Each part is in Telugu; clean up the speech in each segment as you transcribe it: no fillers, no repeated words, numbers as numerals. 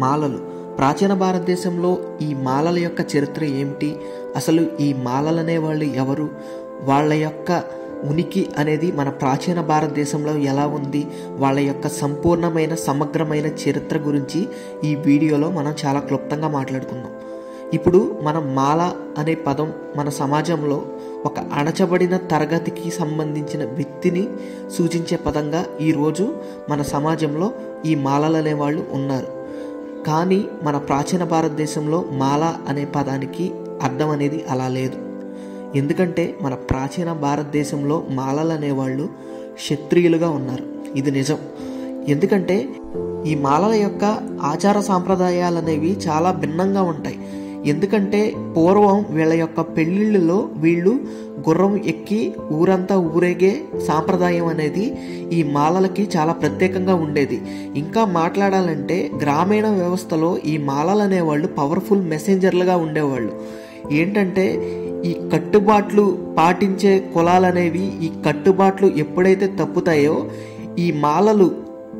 మాలలు. ప్రాచీన భారతదేశంలో ఈ మాలల యొక్క చరిత్ర ఏమిటి, అసలు ఈ మాలలు అనేవాళ్ళు ఎవరు, వాళ్ళ యొక్క ఉనికి అనేది మన ప్రాచీన భారతదేశంలో ఎలా ఉంది, వాళ్ళ యొక్క సంపూర్ణమైన సమగ్రమైన చరిత్ర గురించి ఈ వీడియోలో మనం చాలా క్లుప్తంగా మాట్లాడుకుందాం. ఇప్పుడు మనం మాల అనే పదం మన సమాజంలో ఒక అణచబడిన తరగతికి సంబంధించిన వ్యక్తిని సూచించే పదంగా ఈరోజు మన సమాజంలో ఈ మాలలు అనేవాళ్ళు ఉన్నారు. కానీ మన ప్రాచీన భారతదేశంలో మాల అనే పదానికి అర్థం అనేది అలా లేదు. ఎందుకంటే మన ప్రాచీన భారతదేశంలో మాలలు అనేవాళ్ళు క్షత్రియులుగా ఉన్నారు. ఇది నిజం. ఎందుకంటే ఈ మాలల యొక్క ఆచార సాంప్రదాయాలు అనేవి చాలా భిన్నంగా ఉంటాయి. ఎందుకంటే పూర్వం వీళ్ళ యొక్క పెళ్ళిళ్ళలో వీళ్ళు గుర్రం ఎక్కి ఊరంతా ఊరేగే సాంప్రదాయం అనేది ఈ మాలలకి చాలా ప్రత్యేకంగా ఉండేది. ఇంకా మాట్లాడాలంటే గ్రామీణ వ్యవస్థలో ఈ మాలలు అనేవాళ్ళు పవర్ఫుల్ మెసెంజర్లుగా ఉండేవాళ్ళు. ఏంటంటే ఈ కట్టుబాట్లు పాటించే కులాలనేవి ఈ కట్టుబాట్లు ఎప్పుడైతే తప్పుతాయో ఈ మాలలు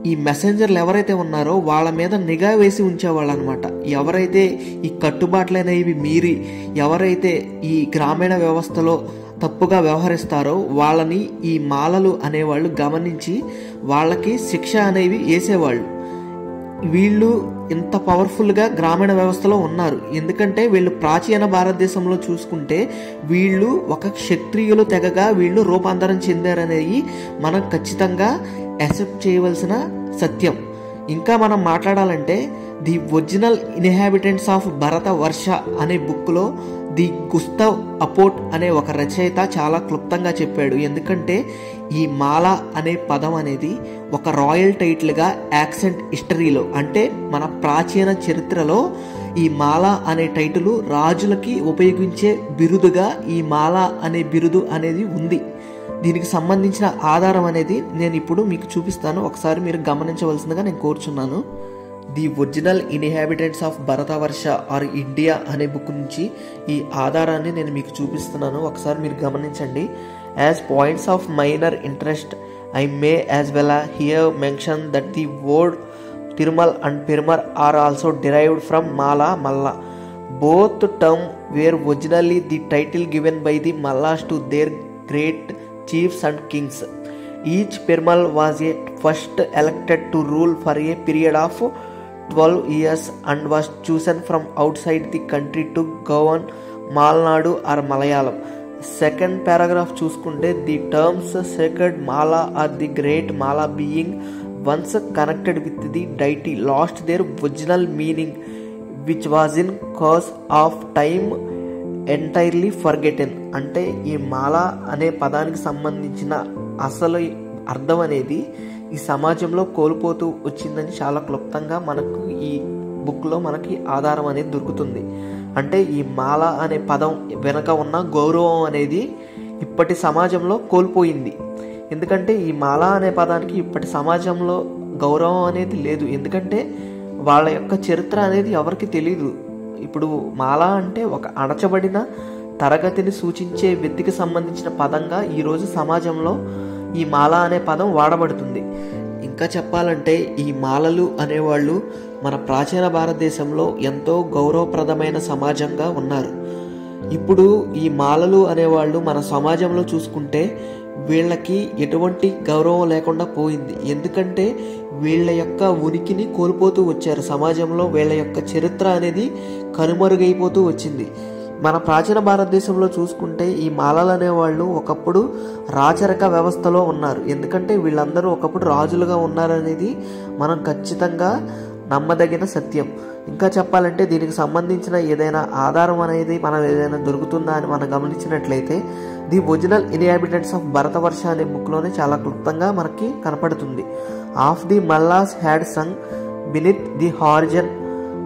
ఈ మెసెంజర్లు ఎవరైతే ఉన్నారో వాళ్ళ మీద నిఘా వేసి ఉంచేవాళ్ళు అనమాట. ఎవరైతే ఈ కట్టుబాట్లు అనేవి మీరి ఎవరైతే ఈ గ్రామీణ వ్యవస్థలో తప్పుగా వ్యవహరిస్తారో వాళ్ళని ఈ మాలలు అనేవాళ్ళు గమనించి వాళ్ళకి శిక్ష అనేవి వేసేవాళ్ళు. వీళ్ళు ఇంత పవర్ఫుల్గా గ్రామీణ వ్యవస్థలో ఉన్నారు. ఎందుకంటే వీళ్ళు ప్రాచీన భారతదేశంలో చూసుకుంటే వీళ్ళు ఒక క్షత్రియులు తెగగా వీళ్ళు రూపాంతరం చెందారనేది మనం ఖచ్చితంగా యాక్సెప్ట్ చేయవలసిన సత్యం. ఇంకా మనం మాట్లాడాలంటే ది ఒరిజినల్ ఇన్హాబిటెంట్స్ ఆఫ్ భరత వర్ష అనే బుక్లో ది గుస్తవ్ అపోర్ట్ అనే ఒక రచయిత చాలా క్లుప్తంగా చెప్పాడు. ఎందుకంటే ఈ మాల అనే పదం అనేది ఒక రాయల్ టైటిల్గా యాక్సెంట్ హిస్టరీలో అంటే మన ప్రాచీన చరిత్రలో ఈ మాల అనే టైటిల్ రాజులకి ఉపయోగించే బిరుదుగా ఈ మాల అనే బిరుదు అనేది ఉంది. దీనికి సంబంధించిన ఆధారం అనేది నేను ఇప్పుడు మీకు చూపిస్తాను. ఒకసారి మీరు గమనించవలసిందిగా నేను కోరుచున్నాను. The original inhabitants of Bharatavarsha or India అనే బుక్ నుంచి ఈ ఆధారాన్ని నేను మీకు చూపిస్తున్నాను. ఒకసారి మీరు గమనించండి. As points of minor interest I may as well here mention that the word Tirumal and Perumal are also derived from mala malla. Both terms were originally the title given by the Mallas to their great chiefs and kings. Each Perumal was a first elected to rule for a period of 12 years and was chosen from outside the country to govern Malnadu or Malayalam. Second paragraph చూసుకుంటే the terms sacred Mala or the great Mala being once connected with the deity lost their original meaning which was in course of time entirely forgotten. అంటే ఈ మాల అనే పదానికి సంబంధించిన అసలు అర్థం అనేది ఈ సమాజంలో కోల్పోతూ వచ్చిందని చాలా క్లుప్తంగా మనకు ఈ బుక్లో మనకి ఆధారం అనేది దొరుకుతుంది. అంటే ఈ మాల అనే పదం వెనక ఉన్న గౌరవం అనేది ఇప్పటి సమాజంలో కోల్పోయింది. ఎందుకంటే ఈ మాల అనే పదానికి ఇప్పటి సమాజంలో గౌరవం అనేది లేదు. ఎందుకంటే వాళ్ళ యొక్క చరిత్ర అనేది ఎవరికి తెలియదు. ఇప్పుడు మాల అంటే ఒక అణచబడిన తరగతిని సూచించే వ్యక్తికి సంబంధించిన పదంగా ఈరోజు సమాజంలో ఈ మాల అనే పదం వాడబడుతుంది. ఇంకా చెప్పాలంటే ఈ మాలలు అనేవాళ్ళు మన ప్రాచీన భారతదేశంలో ఎంతో గౌరవప్రదమైన సమాజంగా ఉన్నారు. ఇప్పుడు ఈ మాలలు అనేవాళ్ళు మన సమాజంలో చూసుకుంటే వీళ్ళకి ఎటువంటి గౌరవం లేకుండా పోయింది. ఎందుకంటే వీళ్ళ యొక్క ఉనికిని కోల్పోతూ వచ్చారు. సమాజంలో వీళ్ళ యొక్క చరిత్ర అనేది కనుమరుగైపోతూ వచ్చింది. మన ప్రాచీన భారతదేశంలో చూసుకుంటే ఈ మాలలు అనేవాళ్ళు ఒకప్పుడు రాచరిక వ్యవస్థలో ఉన్నారు. ఎందుకంటే వీళ్ళందరూ ఒకప్పుడు రాజులుగా ఉన్నారనేది మనం ఖచ్చితంగా నమ్మదగిన సత్యం. ఇంకా చెప్పాలంటే దీనికి సంబంధించిన ఏదైనా ఆధారం అనేది మనం ఏదైనా దొరుకుతుందా అని మనం గమనించినట్లయితే the original inhabitants of Bharatavarsha అనే బుక్లోనే చాలా క్లుప్తంగా మనకి కనపడుతుంది. Of the Mallas had sung beneath the horizon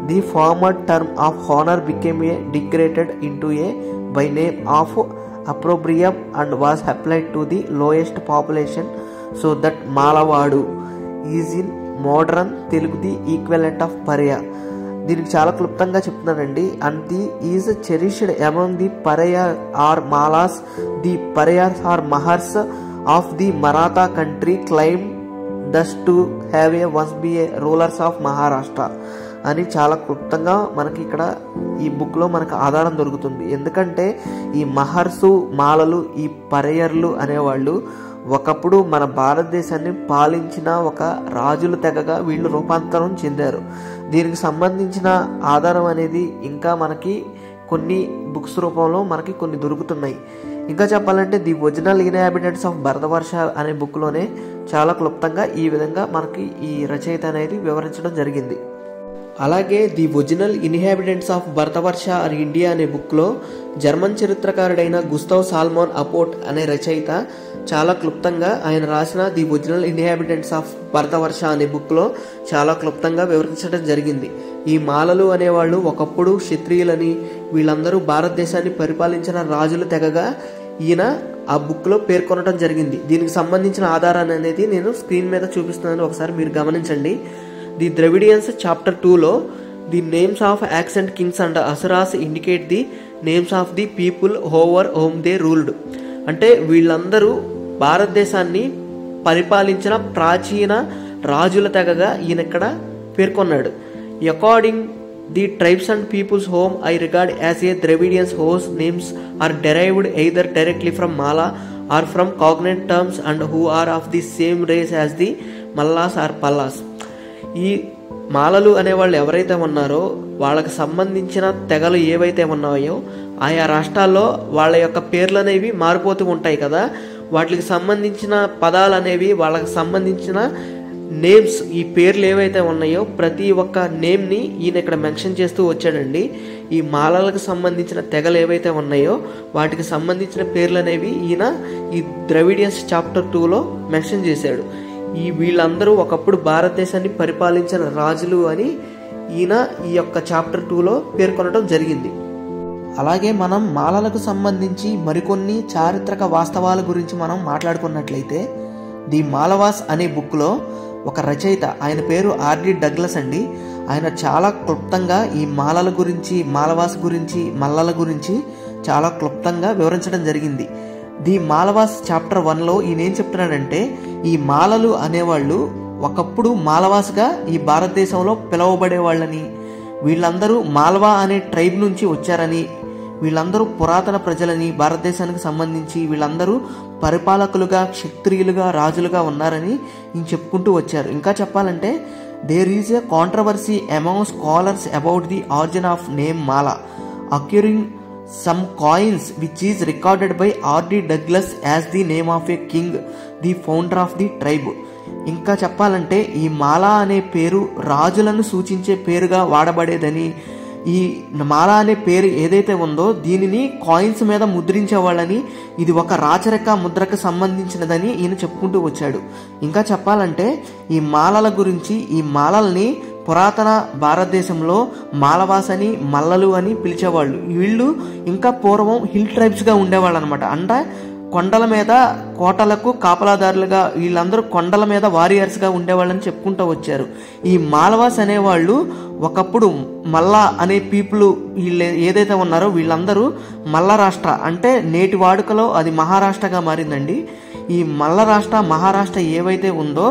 the former term of honour became a degraded into a by name of opprobrium and was applied to the lowest population so that Malavadu is in modern Telugu the equivalent of Paraiya. దీనికి చాలా క్లుప్తంగా చెప్తున్నానండి. And the is cherished among the Paraiya or Malas. The పరయాస్ are Mahars of the Maratha country claim thus to have a once be a rulers of Maharashtra. అని చాలా క్లుప్తంగా మనకి ఇక్కడ ఈ బుక్లో మనకు ఆధారం దొరుకుతుంది. ఎందుకంటే ఈ మహర్సు, మాలలు, ఈ పరేయర్లు అనేవాళ్ళు ఒకప్పుడు మన భారతదేశాన్ని పాలించిన ఒక రాజుల తెగగా వీళ్ళు రూపాంతరం చెందారు. దీనికి సంబంధించిన ఆధారం అనేది ఇంకా మనకి కొన్ని బుక్స్ రూపంలో మనకి కొన్ని దొరుకుతున్నాయి. ఇంకా చెప్పాలంటే the original inhabitants of Bharatavarsha అనే బుక్లోనే చాలా క్లుప్తంగా ఈ విధంగా మనకి ఈ రచయిత అనేది వివరించడం జరిగింది. అలాగే the original inhabitants of Bharatavarsha or India అనే బుక్లో జర్మన్ చరిత్రకారుడైన గుస్తావ్ సాల్మన్ అపోర్ట్ అనే రచయిత చాలా క్లుప్తంగా ఆయన రాసిన the original inhabitants of Bharatavarsha అనే బుక్లో చాలా క్లుప్తంగా వివరించడం జరిగింది. ఈ మాలలు అనేవాళ్ళు ఒకప్పుడు క్షత్రియులని, వీళ్ళందరూ భారతదేశాన్ని పరిపాలించిన రాజుల తెగగా ఈయన ఆ బుక్లో పేర్కొనడం జరిగింది. దీనికి సంబంధించిన ఆధారాన్ని అనేది నేను స్క్రీన్ మీద చూపిస్తున్నాను, ఒకసారి మీరు గమనించండి. ది ద్రవిడియన్స్ చాప్టర్ 2లో the names of ancient kings and Asuras indicate the names of the people over whom they ruled. అంటే వీళ్ళందరూ భారతదేశాన్ని పరిపాలించిన ప్రాచీన రాజుల తెగగా ఈయన ఇక్కడ పేర్కొన్నాడు. According the tribes and peoples whom I regard as a Dravidians whose names are derived either directly from Mala or from cognate terms and who are of the same race as the Mallas or Pallas. ఈ మాలలు అనేవాళ్ళు ఎవరైతే ఉన్నారో వాళ్ళకి సంబంధించిన తెగలు ఏవైతే ఉన్నాయో ఆయా రాష్ట్రాల్లో వాళ్ళ యొక్క పేర్లు అనేవి మారిపోతూ ఉంటాయి కదా, వాటికి సంబంధించిన పదాలు అనేవి, వాళ్ళకి సంబంధించిన నేమ్స్, ఈ పేర్లు ఏవైతే ఉన్నాయో ప్రతి ఒక్క నేమ్ని ఈయన ఇక్కడ మెన్షన్ చేస్తూ వచ్చాడండి. ఈ మాలలకు సంబంధించిన తెగలు ఏవైతే ఉన్నాయో వాటికి సంబంధించిన పేర్లు అనేవి ఈయన ఈ ద్రవిడియన్స్ చాప్టర్ 2లో మెన్షన్ చేశాడు. ఈ వీళ్ళందరూ ఒకప్పుడు భారతదేశాన్ని పరిపాలించిన రాజులు అని ఈయన ఈ యొక్క చాప్టర్ 2లో పేర్కొనడం జరిగింది. అలాగే మనం మాలలకు సంబంధించి మరికొన్ని చారిత్రక వాస్తవాల గురించి మనం మాట్లాడుకున్నట్లయితే ది మాలవాస్ అనే బుక్లో ఒక రచయిత, ఆయన పేరు ఆర్డి డగ్లస్ అండి. ఆయన చాలా క్లుప్తంగా ఈ మాలల గురించి, మాలవాస్ గురించి, మల్లల గురించి చాలా క్లుప్తంగా వివరించడం జరిగింది. ది మాలవాస్ చాప్టర్ 1లో ఈయన ఏం చెప్తున్నాడంటే ఈ మాలలు అనేవాళ్ళు ఒకప్పుడు మాలవాస్గా ఈ భారతదేశంలో పిలువబడే వాళ్ళని, వీళ్ళందరూ మాల్వా అనే ట్రైబ్ నుంచి వచ్చారని, వీళ్ళందరూ పురాతన ప్రజలని, భారతదేశానికి సంబంధించి వీళ్ళందరూ పరిపాలకులుగా, క్షత్రియులుగా, రాజులుగా ఉన్నారని ఈయన చెప్పుకుంటూ వచ్చారు. ఇంకా చెప్పాలంటే there is a controversy among scholars about the origin of name Mala occurring some coins which is recorded by R.D. Douglas as the name of a king, the founder of the tribe. ఇంకా చెప్పాలంటే ఈ మాలా అనే పేరు రాజులను సూచించే పేరుగా వాడబడేదని, ఈ మాలా అనే పేరు ఏదైతే ఉందో దీనిని కాయిన్స్ మీద ముద్రించేవాళ్ళని, ఇది ఒక రాచరిక ముద్రకు సంబంధించినదని ఈయన చెప్పుకుంటూ వచ్చాడు. ఇంకా చెప్పాలంటే ఈ మాలల గురించి, ఈ మాలల్ని పురాతన భారతదేశంలో మాలవాస్ అని, మల్లలు అని పిలిచేవాళ్ళు. వీళ్ళు ఇంకా పూర్వం హిల్ ట్రైబ్స్గా ఉండేవాళ్ళు అనమాట. అంటే కొండల మీద కోటలకు కాపలాదారులుగా, వీళ్ళందరూ కొండల మీద వారియర్స్గా ఉండేవాళ్ళని చెప్పుకుంటూ వచ్చారు. ఈ మాలవాస్ అనేవాళ్ళు ఒకప్పుడు మల్లా అనే పీపుల్ వీళ్ళు ఏదైతే ఉన్నారో వీళ్ళందరూ మల్ల రాష్ట్ర, అంటే నేటి వాడుకలో అది మహారాష్ట్రగా మారిందండి. ఈ మల్ల రాష్ట్ర, మహారాష్ట్ర ఏవైతే ఉందో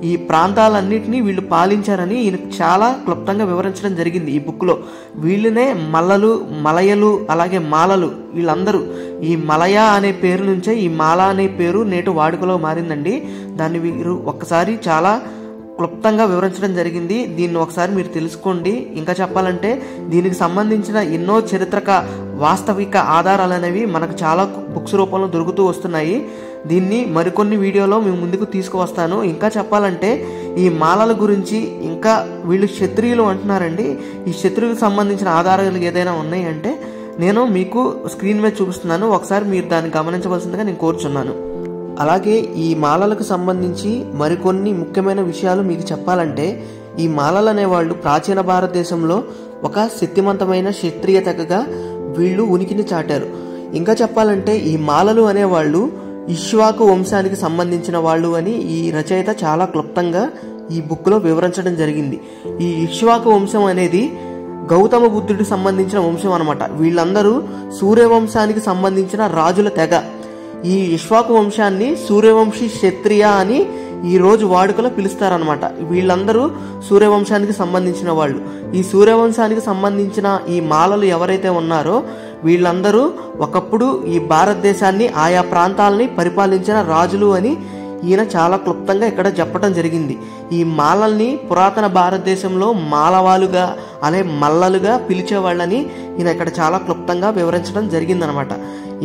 ఈ ప్రాంతాలన్నింటినీ వీళ్ళు పాలించారని ఈయన చాలా క్లుప్తంగా వివరించడం జరిగింది ఈ బుక్లో. వీళ్ళనే మల్లలు, మలయలు, అలాగే మాలలు, వీళ్ళందరూ ఈ మలయ అనే పేరు నుంచే ఈ మాలా అనే పేరు నేటి వాడుకలో మారిందండి. దాన్ని వీరు ఒక్కసారి చాలా క్లుప్తంగా వివరించడం జరిగింది. దీన్ని ఒకసారి మీరు తెలుసుకోండి. ఇంకా చెప్పాలంటే దీనికి సంబంధించిన ఎన్నో చరిత్రక వాస్తవిక ఆధారాలు అనేవి మనకు చాలా బుక్స్ రూపంలో దొరుకుతూ వస్తున్నాయి. దీన్ని మరికొన్ని వీడియోలో మేము ముందుకు తీసుకువస్తాను. ఇంకా చెప్పాలంటే ఈ మాలల గురించి, ఇంకా వీళ్ళు క్షత్రియులు అంటున్నారండి, ఈ క్షత్రియులకు సంబంధించిన ఆధారాలు ఏదైనా ఉన్నాయి అంటే నేను మీకు స్క్రీన్ మీద చూపిస్తున్నాను, ఒకసారి మీరు దాన్ని గమనించవలసిందిగా నేను కోరుచున్నాను. అలాగే ఈ మాలలకు సంబంధించి మరికొన్ని ముఖ్యమైన విషయాలు మీకు చెప్పాలంటే ఈ మాలలు అనేవాళ్ళు ప్రాచీన భారతదేశంలో ఒక శక్తివంతమైన క్షత్రియ తెగగా వీళ్ళు ఉనికిని చాటారు. ఇంకా చెప్పాలంటే ఈ మాలలు అనేవాళ్ళు ఇక్ష్వాకు వంశానికి సంబంధించిన వాళ్ళు అని ఈ రచయిత చాలా క్లుప్తంగా ఈ బుక్లో వివరించడం జరిగింది. ఈ ఇక్ష్వాకు వంశం అనేది గౌతమ బుద్ధుడికి సంబంధించిన వంశం అనమాట. వీళ్ళందరూ సూర్యవంశానికి సంబంధించిన రాజుల తెగ. ఈ ఇక్ష్వాకు వంశాన్ని సూర్యవంశీ క్షత్రియ అని ఈ రోజు వాడుకలో పిలుస్తారనమాట. వీళ్ళందరూ సూర్యవంశానికి సంబంధించిన వాళ్ళు. ఈ సూర్యవంశానికి సంబంధించిన ఈ మాలలు ఎవరైతే ఉన్నారో వీళ్ళందరూ ఒకప్పుడు ఈ భారతదేశాన్ని ఆయా ప్రాంతాలని పరిపాలించిన రాజులు అని ఈయన చాలా క్లుప్తంగా ఇక్కడ చెప్పడం జరిగింది. ఈ మాలల్ని పురాతన భారతదేశంలో మాలవాలుగా అలాగే మల్లలుగా పిలిచేవాళ్ళని ఈయన ఇక్కడ చాలా క్లుప్తంగా వివరించడం జరిగిందనమాట.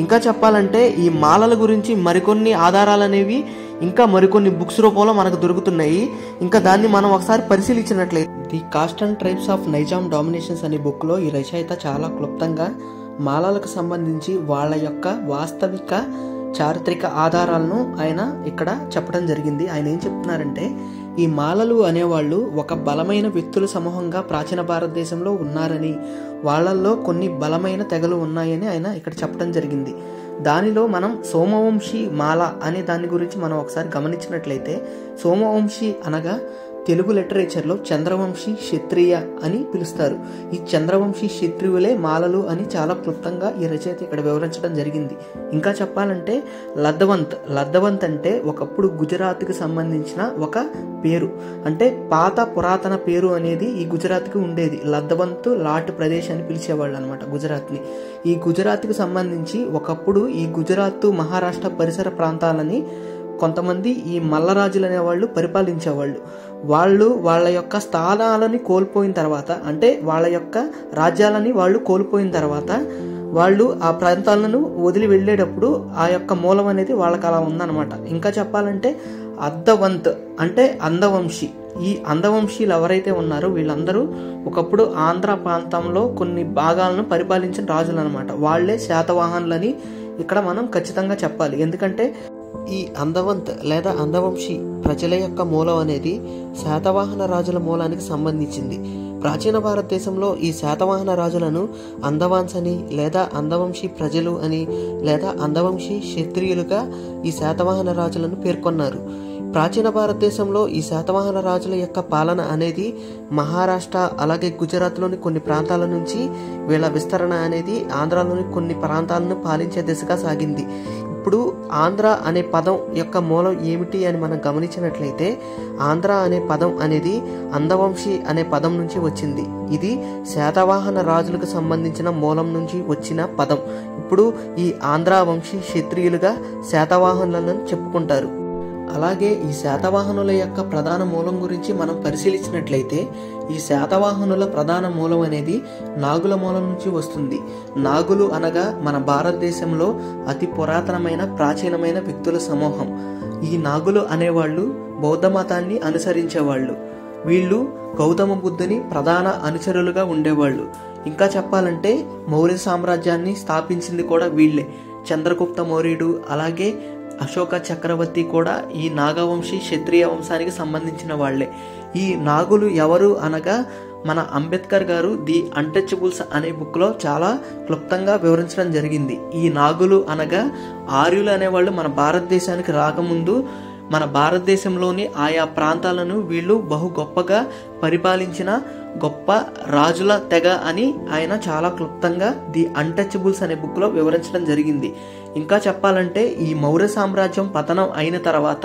ఇంకా చెప్పాలంటే ఈ మాలల గురించి మరికొన్ని ఆధారాలు అనేవి ఇంకా మరికొన్ని బుక్స్ రూపంలో మనకు దొరుకుతున్నాయి. ఇంకా దాన్ని మనం ఒకసారి పరిశీలించినట్లయితే the cost and tribes of Nizam dominations అనే బుక్లో ఈ రచయిత చాలా క్లుప్తంగా మాలలకు సంబంధించి వాళ్ళ యొక్క వాస్తవిక చారిత్రక ఆధారాలను ఆయన ఇక్కడ చెప్పడం జరిగింది. ఆయన ఏం చెప్తున్నారంటే ఈ మాలలు అనేవాళ్ళు ఒక బలమైన వ్యక్తుల సమూహంగా ప్రాచీన భారతదేశంలో ఉన్నారని, వాళ్ళల్లో కొన్ని బలమైన తెగలు ఉన్నాయని ఆయన ఇక్కడ చెప్పడం జరిగింది. దానిలో మనం సోమవంశీ మాల అనే దాని గురించి మనం ఒకసారి గమనించినట్లయితే సోమవంశీ అనగా తెలుగు లిటరేచర్లో చంద్రవంశీ క్షత్రియ అని పిలుస్తారు. ఈ చంద్రవంశీ క్షత్రియులే మాలలు అని చాలా క్లుప్తంగా ఈ రచయిత ఇక్కడ వివరించడం జరిగింది. ఇంకా చెప్పాలంటే లద్దవంత్ అంటే ఒకప్పుడు గుజరాత్కి సంబంధించిన ఒక పేరు, అంటే పాత పురాతన పేరు అనేది ఈ గుజరాత్కి ఉండేది. లద్దవంత్ లాట్ ప్రదేశ్ అని పిలిచేవాళ్ళు అనమాట గుజరాత్ని. ఈ గుజరాత్కి సంబంధించి ఒకప్పుడు ఈ గుజరాత్ మహారాష్ట్ర పరిసర ప్రాంతాలని కొంతమంది ఈ మల్లరాజులు అనేవాళ్ళు పరిపాలించేవాళ్ళు. వాళ్ళు వాళ్ళ యొక్క స్థానాలని కోల్పోయిన తర్వాత, అంటే వాళ్ళ యొక్క రాజ్యాలని వాళ్ళు కోల్పోయిన తర్వాత వాళ్ళు ఆ ప్రాంతాలను వదిలి వెళ్ళేటప్పుడు ఆ యొక్క మూలం అనేది వాళ్ళకి అలా ఉందన్నమాట. ఇంకా చెప్పాలంటే అద్దవంత్ అంటే అందవంశీ. ఈ అందవంశీలు ఎవరైతే ఉన్నారో వీళ్ళందరూ ఒకప్పుడు ఆంధ్ర ప్రాంతంలో కొన్ని భాగాలను పరిపాలించిన రాజులు అనమాట. వాళ్లే శాతవాహనులని ఇక్కడ మనం ఖచ్చితంగా చెప్పాలి. ఎందుకంటే ఈ అందవంత్ లేదా అందవంశీ ప్రజల యొక్క మూలం అనేది శాతవాహన రాజుల మూలానికి సంబంధించింది. ప్రాచీన భారతదేశంలో ఈ శాతవాహన రాజులను అందవాన్స్ అని లేదా అందవంశీ ప్రజలు అని లేదా అందవంశీ క్షత్రియులుగా ఈ శాతవాహన రాజులను పేర్కొన్నారు. ప్రాచీన భారతదేశంలో ఈ శాతవాహన రాజుల యొక్క పాలన అనేది మహారాష్ట్ర అలాగే గుజరాత్లోని కొన్ని ప్రాంతాల నుంచి వీళ్ళ విస్తరణ అనేది ఆంధ్రాలోని కొన్ని ప్రాంతాలను పాలించే దిశగా సాగింది. ఇప్పుడు ఆంధ్ర అనే పదం యొక్క మూలం ఏమిటి అని మనం గమనించినట్లయితే ఆంధ్ర అనే పదం అనేది అందవంశీ అనే పదం నుంచి వచ్చింది. ఇది శాతవాహన రాజులకు సంబంధించిన మూలం నుంచి వచ్చిన పదం. ఇప్పుడు ఈ ఆంధ్ర వంశీ క్షత్రియులుగా శాతవాహనులను చెప్పుకుంటారు. అలాగే ఈ శాతవాహనుల యొక్క ప్రధాన మూలం గురించి మనం పరిశీలించినట్లయితే ఈ శాతవాహనుల ప్రధాన మూలం అనేది నాగుల మూలం నుంచి వస్తుంది. నాగులు అనగా మన భారతదేశంలో అతి పురాతనమైన ప్రాచీనమైన వ్యక్తుల సమూహం. ఈ నాగులు అనేవాళ్ళు బౌద్ధ మతాన్ని అనుసరించేవాళ్ళు. వీళ్ళు గౌతమ బుద్ధుని ప్రధాన అనుచరులుగా ఉండేవాళ్ళు. ఇంకా చెప్పాలంటే మౌర్య సామ్రాజ్యాన్ని స్థాపించింది కూడా వీళ్ళే. చంద్రగుప్త మౌర్యుడు అలాగే అశోక చక్రవర్తి కూడా ఈ నాగవంశీ క్షత్రియ వంశానికి సంబంధించిన వాళ్లే. ఈ నాగులు ఎవరు అనగా మన అంబేద్కర్ గారు ది అన్టచబుల్స్ అనే బుక్లో చాలా క్లుప్తంగా వివరించడం జరిగింది. ఈ నాగులు అనగా ఆర్యులు అనేవాళ్ళు మన భారతదేశానికి రాకముందు మన భారతదేశంలోని ఆయా ప్రాంతాలను వీళ్ళు బహు గొప్పగా పరిపాలించిన గొప్ప రాజుల తెగ అని ఆయన చాలా క్లుప్తంగా ది అన్టచబుల్స్ అనే బుక్లో వివరించడం జరిగింది. ఇంకా చెప్పాలంటే ఈ మౌర్య సామ్రాజ్యం పతనం అయిన తర్వాత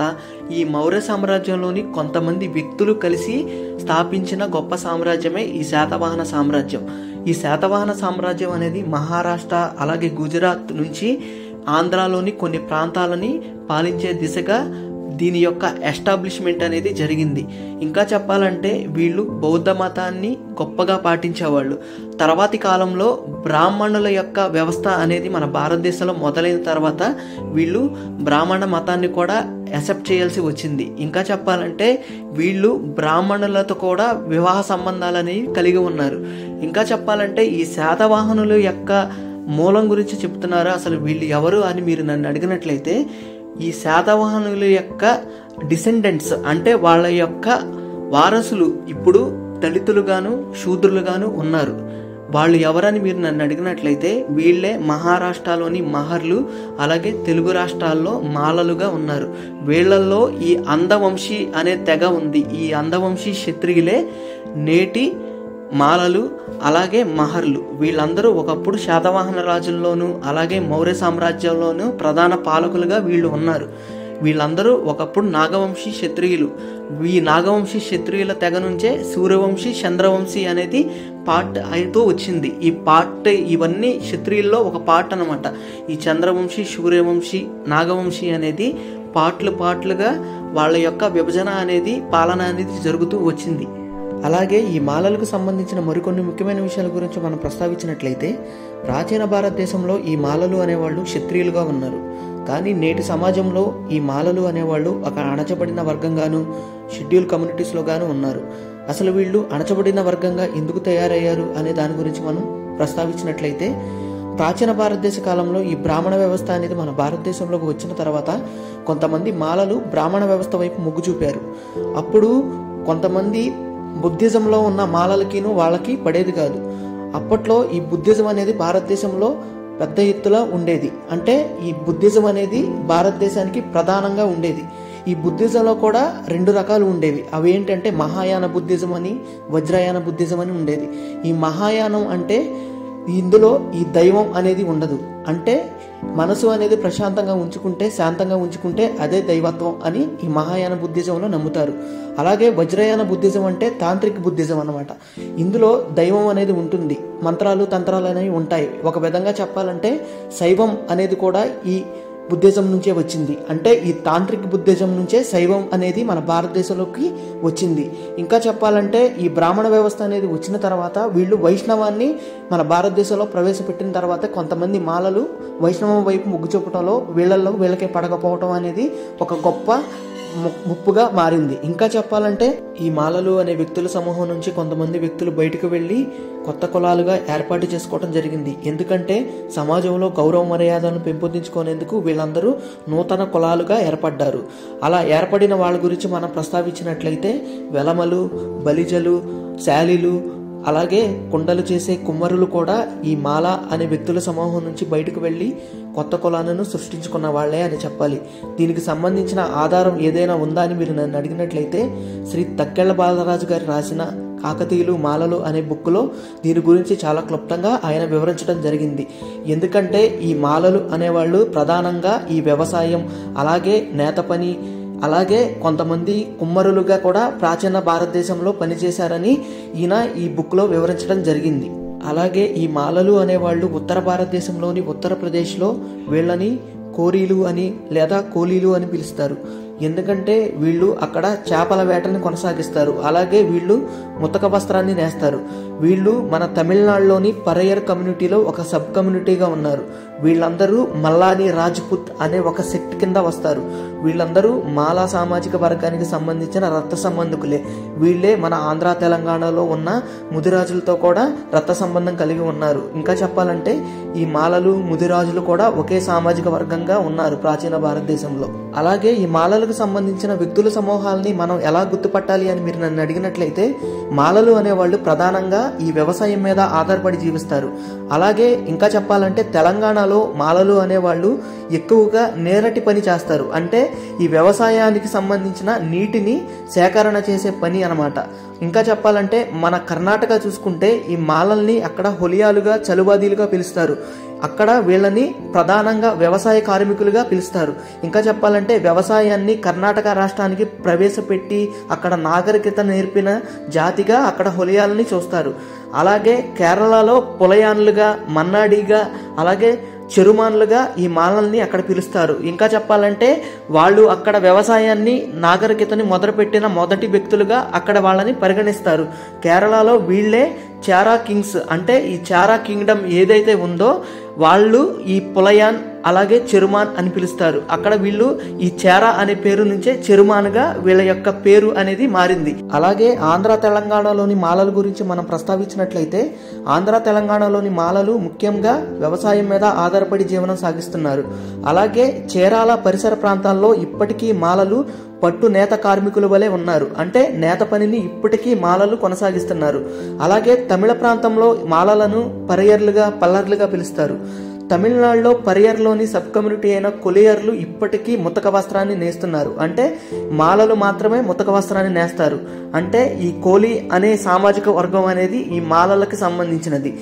ఈ మౌర్య సామ్రాజ్యంలోని కొంతమంది వ్యక్తులు కలిసి స్థాపించిన గొప్ప సామ్రాజ్యమే ఈ శాతవాహన సామ్రాజ్యం. ఈ శాతవాహన సామ్రాజ్యం అనేది మహారాష్ట్ర అలాగే గుజరాత్ నుంచి ఆంధ్రాలోని కొన్ని ప్రాంతాలని పాలించే దిశగా దీని యొక్క ఎస్టాబ్లిష్మెంట్ అనేది జరిగింది. ఇంకా చెప్పాలంటే వీళ్ళు బౌద్ధ మతాన్ని గొప్పగా పాటించేవాళ్ళు. తర్వాతి కాలంలో బ్రాహ్మణుల యొక్క వ్యవస్థ అనేది మన భారతదేశంలో మొదలైన తర్వాత వీళ్ళు బ్రాహ్మణ మతాన్ని కూడా యాక్సెప్ట్ చేయాల్సి వచ్చింది. ఇంకా చెప్పాలంటే వీళ్ళు బ్రాహ్మణులతో కూడా వివాహ సంబంధాలు అనేవి కలిగి ఉన్నారు. ఇంకా చెప్పాలంటే ఈ శాతవాహనుల యొక్క మూలం గురించి చెప్తున్నారు. అసలు వీళ్ళు ఎవరు అని మీరు నన్ను అడిగినట్లయితే ఈ శాతవాహనుల యొక్క డిసెండెంట్స్ అంటే వాళ్ళ యొక్క వారసులు ఇప్పుడు దళితులుగాను శూద్రులుగాను ఉన్నారు. వాళ్ళు ఎవరని మీరు నన్ను అడిగినట్లయితే వీళ్ళే మహారాష్ట్రలోని మహర్లు అలాగే తెలుగు రాష్ట్రాల్లో మాలలుగా ఉన్నారు. వీళ్ళల్లో ఈ అందవంశీ అనే తెగ ఉంది. ఈ అందవంశీ క్షత్రియులే నేటి మాలలు అలాగే మహర్లు. వీళ్ళందరూ ఒకప్పుడు శాతవాహన రాజుల్లోనూ అలాగే మౌర్య సామ్రాజ్యంలోనూ ప్రధాన పాలకులుగా వీళ్ళు ఉన్నారు. వీళ్ళందరూ ఒకప్పుడు నాగవంశీ క్షత్రియులు. ఈ నాగవంశీ క్షత్రియుల తెగ నుంచే సూర్యవంశీ చంద్రవంశీ అనేది పార్ట్ అవుతూ వచ్చింది. ఈ పార్ట్ ఇవన్నీ క్షత్రియుల్లో ఒక పార్ట్ అనమాట. ఈ చంద్రవంశీ, సూర్యవంశీ, నాగవంశీ అనేది పార్ట్లుగా వాళ్ళ యొక్క విభజన అనేది, పాలన అనేది జరుగుతూ వచ్చింది. అలాగే ఈ మాలలకు సంబంధించిన మరికొన్ని ముఖ్యమైన విషయాల గురించి మనం ప్రస్తావించినట్లయితే, ప్రాచీన భారతదేశంలో ఈ మాలలు అనేవాళ్ళు క్షత్రియులుగా ఉన్నారు. కానీ నేటి సమాజంలో ఈ మాలలు అనేవాళ్ళు ఒక అణచబడిన వర్గంగాను, షెడ్యూల్ కమ్యూనిటీస్లో గాను ఉన్నారు. అసలు వీళ్ళు అణచబడిన వర్గంగా ఎందుకు తయారయ్యారు అనే దాని గురించి మనం ప్రస్తావించినట్లయితే, ప్రాచీన భారతదేశ కాలంలో ఈ బ్రాహ్మణ వ్యవస్థ అనేది మన భారతదేశంలోకి వచ్చిన తర్వాత కొంతమంది మాలలు బ్రాహ్మణ వ్యవస్థ వైపు మొగ్గు చూపారు. అప్పుడు కొంతమంది బుద్ధిజంలో ఉన్న మాలలకిను వాళ్ళకి పడేది కాదు. అప్పట్లో ఈ బుద్ధిజం అనేది భారతదేశంలో పెద్ద ఎత్తులో ఉండేది. అంటే ఈ బుద్ధిజం అనేది భారతదేశానికి ప్రధానంగా ఉండేది. ఈ బుద్ధిజంలో కూడా 2 రకాలు ఉండేవి. అవి ఏంటంటే మహాయాన బుద్ధిజం అని, వజ్రయాన బుద్ధిజం అని ఉండేది. ఈ మహాయానం అంటే ఇందులో ఈ దైవం అనేది ఉండదు. అంటే మనసు అనేది ప్రశాంతంగా ఉంచుకుంటే, శాంతంగా ఉంచుకుంటే అదే దైవత్వం అని ఈ మహాయాన బుద్ధిజంలో నమ్ముతారు. అలాగే వజ్రయాన బుద్ధిజం అంటే తాంత్రిక బుద్ధిజం అన్నమాట. ఇందులో దైవం అనేది ఉంటుంది, మంత్రాలు తంత్రాలు అనేవి ఉంటాయి. ఒక విధంగా చెప్పాలంటే శైవం అనేది కూడా ఈ బుద్ధిజం నుంచే వచ్చింది. అంటే ఈ తాంత్రిక బుద్ధిజం నుంచే శైవం అనేది మన భారతదేశంలోకి వచ్చింది. ఇంకా చెప్పాలంటే ఈ బ్రాహ్మణ వ్యవస్థ అనేది వచ్చిన తర్వాత వీళ్ళు వైష్ణవాన్ని మన భారతదేశంలో ప్రవేశపెట్టిన తర్వాత కొంతమంది మాలలు వైష్ణవం వైపు మొగ్గు చూపడంలో వీళ్ళకే పడకపోవడం అనేది ఒక గొప్ప ముప్పుగా మారింది. ఇంకా చెప్పాలంటే ఈ మాలలు అనే వ్యక్తుల సమూహం నుంచి కొంతమంది వ్యక్తులు బయటకు వెళ్ళి కొత్త కులాలుగా ఏర్పాటు చేసుకోవడం జరిగింది. ఎందుకంటే సమాజంలో గౌరవ మర్యాదలను పెంపొందించుకునేందుకు వీళ్ళందరూ నూతన కులాలుగా ఏర్పడ్డారు. అలా ఏర్పడిన వాళ్ళ గురించి మనం ప్రస్తావించినట్లయితే వెలమలు, బలిజలు, శాలిలు, అలాగే కుండలు చేసే కుమ్మరులు కూడా ఈ మాల అనే వ్యక్తుల సమూహం నుంచి బయటకు వెళ్ళి కొత్త కులాలను సృష్టించుకున్న వాళ్లే అని చెప్పాలి. దీనికి సంబంధించిన ఆధారం ఏదైనా ఉందా అని మీరు నన్ను అడిగినట్లయితే, శ్రీ తక్కెళ్ల బాలరాజు గారు రాసిన కాకతీయులు మాలలు అనే బుక్లో దీని గురించి చాలా క్లుప్తంగా ఆయన వివరించడం జరిగింది. ఎందుకంటే ఈ మాలలు అనేవాళ్ళు ప్రధానంగా ఈ వ్యవసాయం, అలాగే నేత పని, అలాగే కొంతమంది కుమ్మరులుగా కూడా ప్రాచీన భారతదేశంలో పనిచేశారని ఈయన ఈ బుక్లో వివరించడం జరిగింది. అలాగే ఈ మాలలు అనేవాళ్ళు ఉత్తర భారతదేశంలోని ఉత్తరప్రదేశ్లో వీళ్ళని కోరీలు అని లేదా కోలీలు అని పిలుస్తారు. ఎందుకంటే వీళ్ళు అక్కడ చేపల వేటని కొనసాగిస్తారు. అలాగే వీళ్ళు ముతక వస్త్రాన్ని నేస్తారు. వీళ్ళు మన తమిళనాడులోని పరయ్యర్ కమ్యూనిటీలో ఒక సబ్ కమ్యూనిటీగా ఉన్నారు. వీళ్ళందరూ మల్లాని రాజ్పుత్ అనే ఒక సెక్ట్ కింద వస్తారు. వీళ్ళందరూ మాలా సామాజిక వర్గానికి సంబంధించిన రక్త సంబంధికులే. వీళ్ళే మన ఆంధ్ర తెలంగాణలో ఉన్న ముదిరాజులతో కూడా రక్త సంబంధం కలిగి ఉన్నారు. ఇంకా చెప్పాలంటే ఈ మాలలు, ముదిరాజులు కూడా ఒకే సామాజిక వర్గంగా ఉన్నారు ప్రాచీన భారతదేశంలో. అలాగే ఈ మాలలకు సంబంధించిన వ్యక్తుల సమూహాలని మనం ఎలా గుర్తుపట్టాలి అని మీరు నన్ను అడిగినట్లయితే, మాలలు అనేవాళ్ళు ప్రధానంగా ఈ వ్యవసాయం మీద ఆధారపడి జీవిస్తారు. అలాగే ఇంకా చెప్పాలంటే తెలంగాణలో మాలలు అనేవాళ్ళు ఎక్కువగా నేరటి పని చేస్తారు. అంటే ఈ వ్యవసాయానికి సంబంధించిన నీటిని సేకరణ చేసే పని అన్నమాట. ఇంకా చెప్పాలంటే మన కర్ణాటక చూసుకుంటే ఈ మాలల్ని అక్కడ హొలియాలుగా, చలుబాదీలుగా పిలుస్తారు. అక్కడ వీళ్ళని ప్రధానంగా వ్యవసాయ కార్మికులుగా పిలుస్తారు. ఇంకా చెప్పాలంటే వ్యవసాయాన్ని కర్ణాటక రాష్ట్రానికి ప్రవేశపెట్టి అక్కడ నాగరికత నేర్పిన జాతిగా అక్కడ హొలియాలని చూస్తారు. అలాగే కేరళలో పులయాన్లుగా, మన్నాడిగా, అలాగే చెరుమాన్లుగా ఈ మాలల్ని అక్కడ పిలుస్తారు. ఇంకా చెప్పాలంటే వాళ్ళు అక్కడ వ్యవసాయాన్ని, నాగరికతని మొదలుపెట్టిన మొదటి వ్యక్తులుగా అక్కడ వాళ్ళని పరిగణిస్తారు. కేరళలో వీళ్ళే చారా కింగ్స్, అంటే ఈ చారా కింగ్డమ్ ఏదైతే ఉందో వాళ్ళు ఈ పులయాన్, అలాగే చెరుమాన్ అని పిలుస్తారు. అక్కడ వీళ్ళు ఈ చారా అనే పేరు నుంచే చెరుమాన్గా వీళ్ళ యొక్క పేరు అనేది మారింది. అలాగే ఆంధ్ర తెలంగాణలోని మాలల గురించి మనం ప్రస్తావించినట్లయితే, ఆంధ్ర తెలంగాణలోని మాలలు ముఖ్యంగా వ్యవసాయం మీద ఆధారపడి జీవనం సాగిస్తున్నారు. అలాగే చీరాల పరిసర ప్రాంతాల్లో ఇప్పటికీ మాలలు పట్టు నేత కార్మికుల వలె ఉన్నారు. అంటే నేత పనిని ఇప్పటికీ మాలలు కొనసాగిస్తున్నారు. అలాగే తమిళ ప్రాంతంలో మాలలను పరియర్లుగా, పల్లర్లుగా పిలుస్తారు. తమిళనాడులో పరియర్లోని సబ్ కమ్యూనిటీ అయిన కొలియర్లు ఇప్పటికీ ముతక వస్త్రాన్ని నేస్తున్నారు. అంటే మాలలు మాత్రమే ముతక వస్త్రాన్ని నేస్తారు. అంటే ఈ కోలి అనే సామాజిక వర్గం అనేది ఈ మాలలకు సంబంధించినది.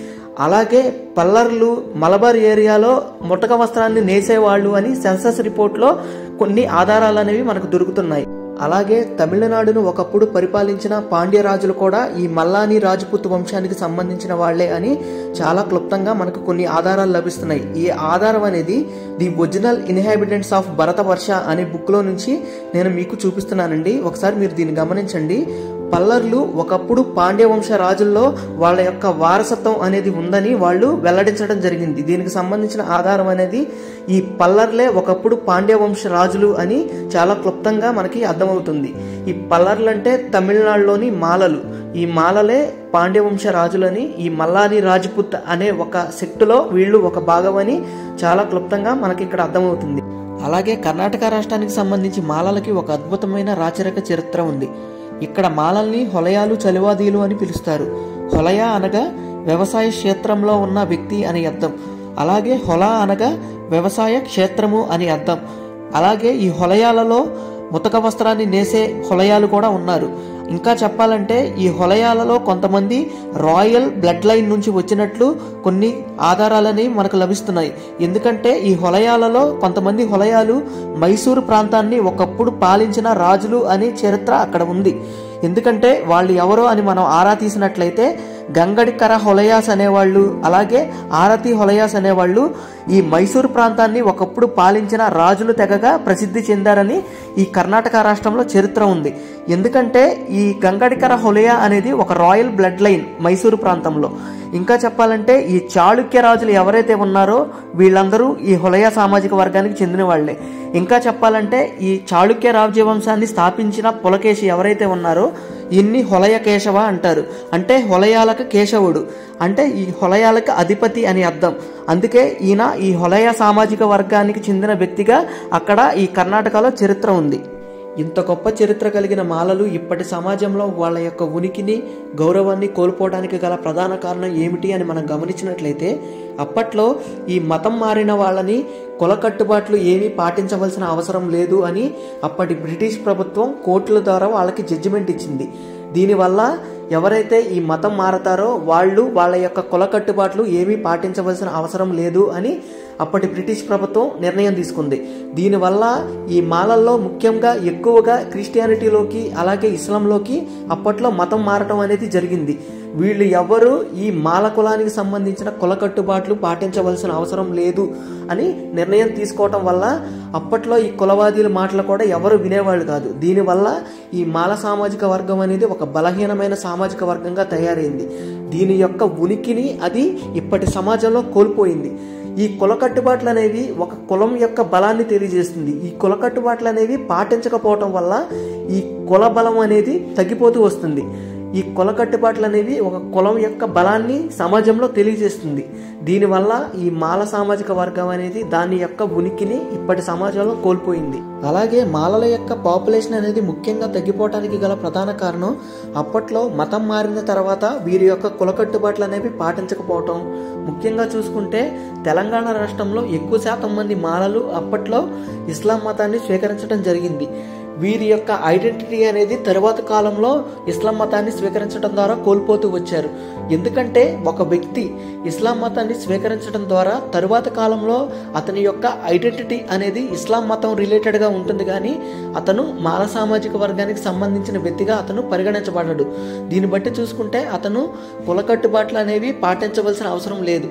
అలాగే పల్లర్లు మలబార్ ఏరియాలో ముతక వస్త్రాన్ని నేసేవాళ్ళు అని సెన్సస్ రిపోర్ట్లో కొన్ని ఆధారాలు అనేవి మనకు దొరుకుతున్నాయి. అలాగే తమిళనాడును ఒకప్పుడు పరిపాలించిన పాండ్య రాజులు కూడా ఈ మల్లాని రాజపుత్ వంశానికి సంబంధించిన వాళ్లే అని చాలా క్లుప్తంగా మనకు కొన్ని ఆధారాలు లభిస్తున్నాయి. ఈ ఆధారం అనేది the original inhabitants of Bharatavarsha అనే బుక్లో నుంచి నేను మీకు చూపిస్తున్నానండి. ఒకసారి మీరు దీన్ని గమనించండి. పల్లర్లు ఒకప్పుడు పాండ్య వంశ రాజుల్లో వాళ్ళ యొక్క వారసత్వం అనేది ఉందని వాళ్ళు వెల్లడించడం జరిగింది. దీనికి సంబంధించిన ఆధారం అనేది ఈ పల్లర్లే ఒకప్పుడు పాండ్య వంశ రాజులు అని చాలా క్లుప్తంగా మనకి అర్థమవుతుంది. ఈ పల్లర్లు అంటే తమిళనాడులోని మాలలు, ఈ మాలలే పాండ్య వంశ రాజులని, ఈ మల్లాని రాజపుత్ అనే ఒక సెక్టులో వీళ్ళు ఒక భాగం అని చాలా క్లుప్తంగా మనకి ఇక్కడ అర్థమవుతుంది. అలాగే కర్ణాటక రాష్ట్రానికి సంబంధించి మాలలకి ఒక అద్భుతమైన రాచరిక చరిత్ర ఉంది. ఇక్కడ మాలల్ని హొలయాలు చలివాదీలు అని పిలుస్తారు. హొలయ అనగా వ్యవసాయ క్షేత్రంలో ఉన్న వ్యక్తి అని అర్థం. అలాగే హొల అనగా వ్యవసాయ క్షేత్రము అని అర్థం. అలాగే ఈ హొలయాలలో ముతక వస్త్రాన్ని నేసే హొలయాలు కూడా ఉన్నారు. ఇంకా చెప్పాలంటే ఈ హొలయాలలో కొంతమంది రాయల్ బ్లడ్ లైన్ నుంచి వచ్చినట్లు కొన్ని ఆధారాలని మనకు లభిస్తున్నాయి. ఎందుకంటే ఈ హొలయాలలో కొంతమంది హొలయాలు మైసూరు ప్రాంతాన్ని ఒకప్పుడు పాలించిన రాజులు అనే చరిత్ర అక్కడ ఉంది. ఎందుకంటే వాళ్ళు ఎవరో అని మనం ఆరా తీసినట్లయితే గంగడికర హొలయాస్ అనేవాళ్ళు, అలాగే ఆరతి హొలయాస్ అనేవాళ్ళు ఈ మైసూరు ప్రాంతాన్ని ఒకప్పుడు పాలించిన రాజులు తెగగా ప్రసిద్ధి చెందారని ఈ కర్ణాటక రాష్ట్రంలో చరిత్ర ఉంది. ఎందుకంటే ఈ గంగడికర హొలయ అనేది ఒక రాయల్ బ్లడ్ లైన్ మైసూరు ప్రాంతంలో. ఇంకా చెప్పాలంటే ఈ చాళుక్య రాజులు ఎవరైతే ఉన్నారో వీళ్ళందరూ ఈ హొలయ సామాజిక వర్గానికి చెందిన వాళ్లే. ఇంకా చెప్పాలంటే ఈ చాళుక్య రాజ్యవంశాన్ని స్థాపించిన పులకేశి ఎవరైతే ఉన్నారో ఇన్ని హొలయ కేశవ అంటారు. అంటే హొలయాలకు కేశవుడు, అంటే ఈ హొలయాలకు అధిపతి అని అర్థం. అందుకే ఈయన ఈ హొలయ సామాజిక వర్గానికి చెందిన వ్యక్తిగా అక్కడ ఈ కర్ణాటకలో చరిత్ర ఉంది. ఇంత గొప్ప చరిత్ర కలిగిన మాలలు ఇప్పటి సమాజంలో వాళ్ళ యొక్క ఉనికిని గౌరవాన్ని కోల్పోవడానికి గల ప్రధాన కారణం ఏమిటి అని మనం గమనించినట్లయితే అప్పట్లో ఈ మతం మారిన వాళ్ళని కుల కట్టుబాట్లు ఏమీ పాటించవలసిన అవసరం లేదు అని అప్పటి బ్రిటిష్ ప్రభుత్వం కోర్టుల ద్వారా వాళ్ళకి జడ్జిమెంట్ ఇచ్చింది. దీనివల్ల ఎవరైతే ఈ మతం మారతారో వాళ్ళు వాళ్ళ యొక్క కుల కట్టుబాట్లు ఏమీ పాటించవలసిన అవసరం లేదు అని అప్పటి బ్రిటిష్ ప్రభుత్వం నిర్ణయం తీసుకుంది. దీనివల్ల ఈ మాలల్లో ముఖ్యంగా ఎక్కువగా క్రిస్టియానిటీలోకి అలాగే ఇస్లాంలోకి అప్పట్లో మతం మారటం అనేది జరిగింది. వీళ్ళు ఎవరు ఈ మాల కులానికి సంబంధించిన కుల కట్టుబాట్లు పాటించవలసిన అవసరం లేదు అని నిర్ణయం తీసుకోవటం వల్ల అప్పట్లో ఈ కులవాదీల మాటలు కూడా ఎవరు వినేవాళ్ళు కాదు. దీనివల్ల ఈ మాల సామాజిక వర్గం అనేది ఒక బలహీనమైన సామాజిక వర్గంగా తయారైంది. దీని యొక్క ఉనికిని అది ఇప్పటి సమాజంలో కోల్పోయింది. ఈ కుల కట్టుబాట్లు అనేవి ఒక కులం యొక్క బలాన్ని తెలియజేస్తుంది. ఈ కుల కట్టుబాట్లు అనేవి పాటించకపోవటం వల్ల ఈ కుల బలం అనేది తగ్గిపోతూ వస్తుంది. ఈ కుల కట్టుబాట్లు అనేవి ఒక కులం యొక్క బలాన్ని సమాజంలో తెలియజేస్తుంది. దీనివల్ల ఈ మాల సామాజిక వర్గం అనేది దాని యొక్క ఉనికిని ఇప్పటి సమాజంలో కోల్పోయింది. అలాగే మాలల యొక్క పాపులేషన్ అనేది ముఖ్యంగా తగ్గిపోవడానికి గల ప్రధాన కారణం అప్పట్లో మతం మారిన తర్వాత వీరి యొక్క కుల కట్టుబాట్లు అనేవి పాటించకపోవటం. ముఖ్యంగా చూసుకుంటే తెలంగాణ రాష్ట్రంలో ఎక్కువ శాతం మంది మాలలు అప్పట్లో ఇస్లాం మతాన్ని స్వీకరించడం జరిగింది. వీరి యొక్క ఐడెంటిటీ అనేది తరువాత కాలంలో ఇస్లాం మతాన్ని స్వీకరించడం ద్వారా కోల్పోతూ వచ్చారు. ఎందుకంటే ఒక వ్యక్తి ఇస్లాం మతాన్ని స్వీకరించడం ద్వారా తరువాత కాలంలో అతని యొక్క ఐడెంటిటీ అనేది ఇస్లాం మతం రిలేటెడ్గా ఉంటుంది, కానీ అతను మాల సామాజిక వర్గానికి సంబంధించిన వ్యక్తిగా అతను పరిగణించబడడు. దీన్ని బట్టి చూసుకుంటే అతను కుల కట్టుబాట్లు అనేవి పాటించవలసిన అవసరం లేదు.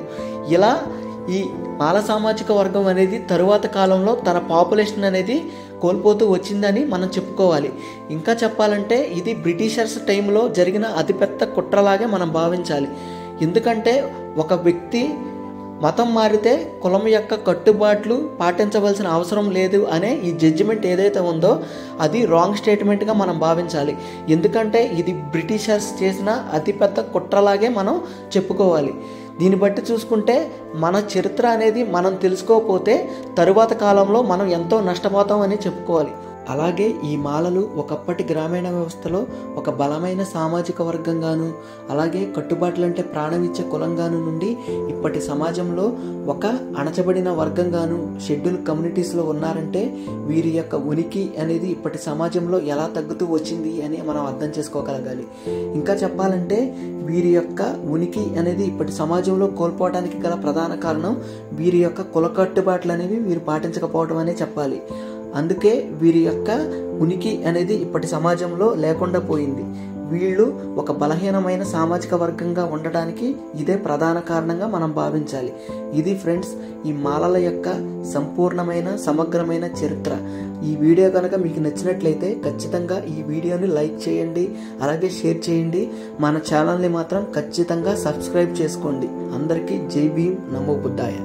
ఇలా ఈ మాల సామాజిక వర్గం అనేది తరువాత కాలంలో తన పాపులేషన్ అనేది కోల్పోతూ వచ్చిందని మనం చెప్పుకోవాలి. ఇంకా చెప్పాలంటే ఇది బ్రిటిషర్స్ టైంలో జరిగిన అతిపెద్ద కుట్రలాగే మనం భావించాలి. ఎందుకంటే ఒక వ్యక్తి మతం మారితే కులం యొక్క కట్టుబాట్లు పాటించవలసిన అవసరం లేదు అనే ఈ జడ్జిమెంట్ ఏదైతే ఉందో అది రాంగ్ స్టేట్మెంట్గా మనం భావించాలి. ఎందుకంటే ఇది బ్రిటిషర్స్ చేసిన అతిపెద్ద కుట్రలాగే మనం చెప్పుకోవాలి. దీన్ని బట్టి చూసుకుంటే మన చరిత్ర అనేది మనం తెలుసుకోకపోతే తరువాత కాలంలో మనం ఎంతో నష్టపోతాం అని చెప్పుకోవాలి. అలాగే ఈ మాలలు ఒకప్పటి గ్రామీణ వ్యవస్థలో ఒక బలమైన సామాజిక వర్గంగాను, అలాగే కట్టుబాట్లంటే ప్రాణం ఇచ్చే కులంగాను నుండి ఇప్పటి సమాజంలో ఒక అణచబడిన వర్గంగాను షెడ్యూల్ కమ్యూనిటీస్లో ఉన్నారంటే వీరి యొక్క ఉనికి అనేది ఇప్పటి సమాజంలో ఎలా తగ్గుతూ వచ్చింది అని మనం అర్థం చేసుకోగలగాలి. ఇంకా చెప్పాలంటే వీరి యొక్క ఉనికి అనేది ఇప్పటి సమాజంలో కోల్పోవడానికి గల ప్రధాన కారణం వీరి యొక్క కుల కట్టుబాట్లు అనేవి వీరు పాటించకపోవడం అనే చెప్పాలి. అందుకే వీరి యొక్క ఉనికి అనేది ఇప్పటి సమాజంలో లేకుండా పోయింది. వీళ్ళు ఒక బలహీనమైన సామాజిక వర్గంగా ఉండడానికి ఇదే ప్రధాన కారణంగా మనం భావించాలి. ఇది ఫ్రెండ్స్ ఈ మాలల యొక్క సంపూర్ణమైన సమగ్రమైన చరిత్ర. ఈ వీడియో కనుక మీకు నచ్చినట్లయితే ఖచ్చితంగా ఈ వీడియోని లైక్ చేయండి, అలాగే షేర్ చేయండి. మన ఛానల్ని మాత్రం ఖచ్చితంగా సబ్స్క్రైబ్ చేసుకోండి. అందరికీ జై భీమ్, నమో బుద్ధాయ.